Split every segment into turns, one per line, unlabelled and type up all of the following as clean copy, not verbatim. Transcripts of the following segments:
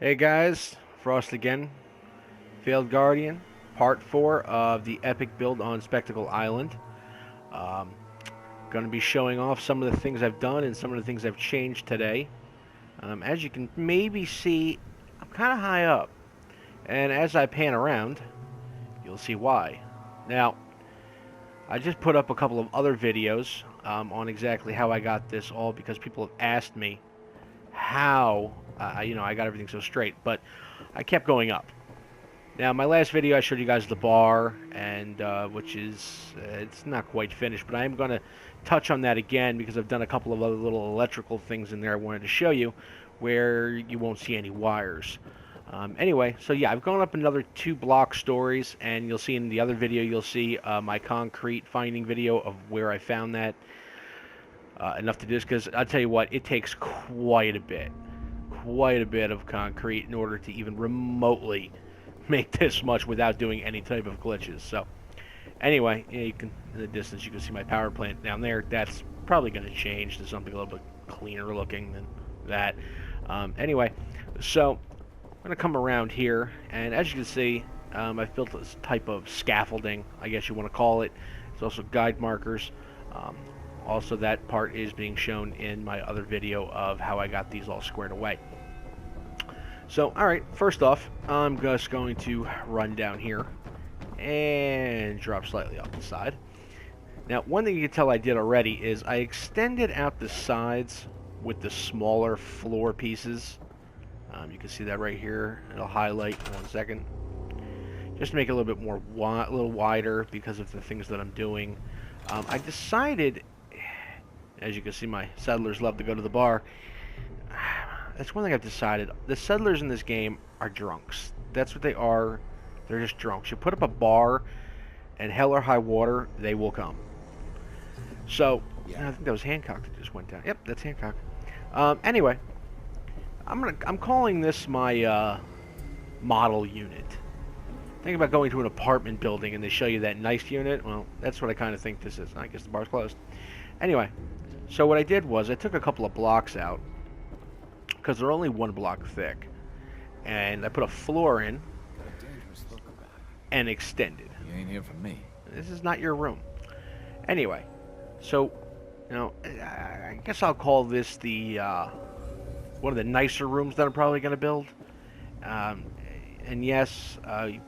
Hey guys, Frost again. Failed Guardian, part 4 of the epic build on Spectacle Island. Um, going to be showing off some of the things I've done and some of the things I've changed today. As you can maybe see, I'm kind of high up. And as I pan around, you'll see why. Now, I just put up a couple of other videos on exactly how I got this all because people have asked me how, I got everything so straight. But I kept going up. Now, my last video I showed you guys the bar, and which is it's not quite finished, but I am going to touch on that again because I've done a couple of other little electrical things in there I wanted to show you, where you won't see any wires. Anyway, so yeah, I've gone up another 2 block stories, and you'll see in the other video you'll see my concrete finding video of where I found that. Enough to do this because I'll tell you what, it takes quite a bit of concrete in order to even remotely make this much without doing any type of glitches. So anyway, yeah, you can, in the distance you can see my power plant down there. That's probably going to change to something a little bit cleaner looking than that. Anyway, so I'm going to come around here, and as you can see, I've built this type of scaffolding, I guess you want to call it. It's also guide markers. Also, that part is being shown in my other video of how I got these all squared away. So, alright, first off, I'm just going to run down here and drop slightly off the side. Now, one thing you can tell I did already is I extended out the sides with the smaller floor pieces. You can see that right here. It'll highlight in 1 second. Just to make it a little bit more a little wider because of the things that I'm doing. I decided, as you can see, my settlers love to go to the bar. That's one thing I've decided. The settlers in this game are drunks. That's what they are. They're just drunks. You put up a bar, and hell or high water, they will come. So, yeah. I think that was Hancock that just went down. Yep, that's Hancock. Anyway, I'm calling this my model unit. Think about going to an apartment building and they show you that nice unit. Well, that's what I kind of think this is. I guess the bar's closed. Anyway, so what I did was I took a couple of blocks out, because they're only 1 block thick, and I put a floor in and extended.
You ain't here for me.
This is not your room. Anyway, so I guess I'll call this the one of the nicer rooms that I'm probably going to build. And yes,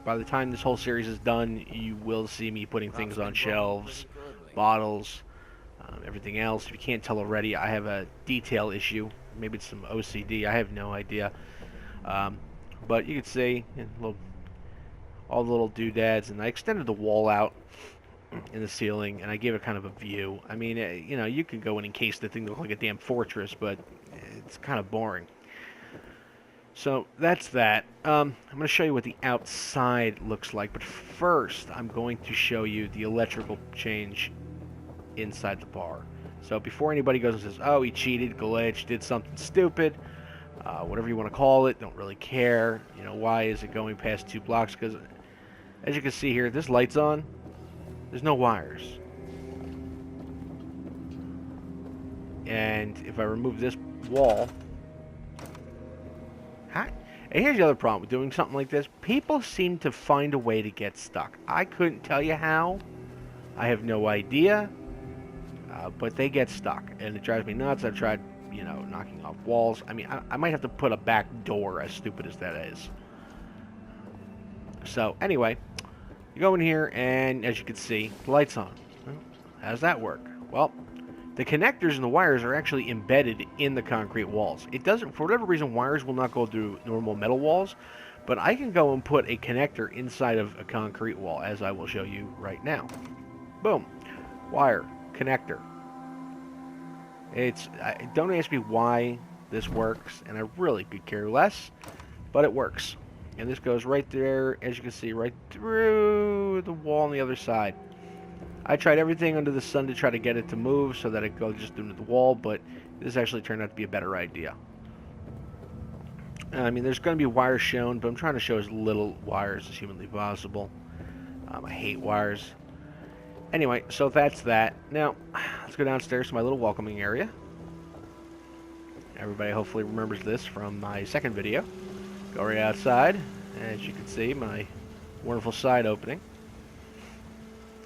by the time this whole series is done, you will see me putting things on shelves, bottles, everything else. If you can't tell already, I have a detail issue. Maybe it's some OCD. I have no idea. But you can see all the little doodads, and I extended the wall out in the ceiling, and I gave it kind of a view. I mean, you could go in and encase the thing to look like a damn fortress, but it's kind of boring. So that's that. I'm going to show you what the outside looks like, but first I'm going to show you the electrical change inside the bar. So before anybody goes and says, oh, he cheated, glitched, did something stupid, whatever you want to call it, don't really care. Why is it going past 2 blocks? Because as you can see here, this light's on. There's no wires. And if I remove this wall... And here's the other problem with doing something like this. People seem to find a way to get stuck. I couldn't tell you how. I have no idea. But they get stuck, and it drives me nuts. I've tried, knocking off walls. I mean, I might have to put a back door, as stupid as that is. So, anyway, you go in here, and as you can see, the light's on. Well, how does that work? Well, the connectors and the wires are actually embedded in the concrete walls. It doesn't, for whatever reason, wires will not go through normal metal walls, but I can go and put a connector inside of a concrete wall, as I will show you right now. Boom. Wire. Connector. Don't ask me why this works, and I really could care less, but it works. And this goes right there, as you can see, right through the wall on the other side. I tried everything under the sun to try to get it to move so that it goes just into the wall, but this actually turned out to be a better idea. I mean, there's going to be wires shown, but I'm trying to show as little wires as humanly possible. I hate wires. Anyway, so that's that. Now, let's go downstairs to my little welcoming area. Everybody hopefully remembers this from my second video. Go right outside. As you can see, my wonderful side opening.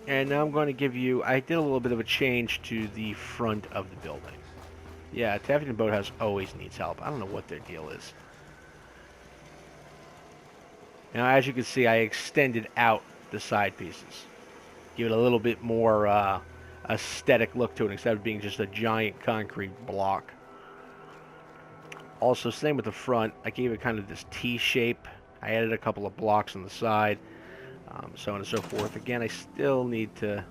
And now I'm going to give you, I did a little bit of a change to the front of the building. Yeah, Taffington Boathouse always needs help. I don't know what their deal is. Now, as you can see, I extended out the side pieces. Give it a little bit more aesthetic look to it instead of being just a giant concrete block. Also, same with the front. I gave it kind of this T shape. I added a couple of blocks on the side, so on and so forth. Again, I still need to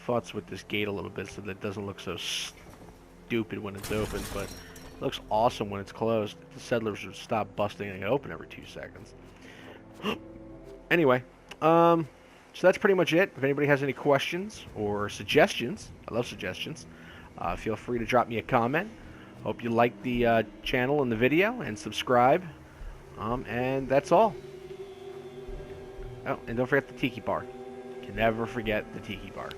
futz with this gate a little bit so that it doesn't look so stupid when it's open, but it looks awesome when it's closed. The settlers would stop busting it open every 2 seconds. Anyway, so that's pretty much it. If anybody has any questions or suggestions, I love suggestions, feel free to drop me a comment. Hope you like the channel and the video, and subscribe. And that's all. Oh, and don't forget the Tiki Bar. You can never forget the Tiki Bar.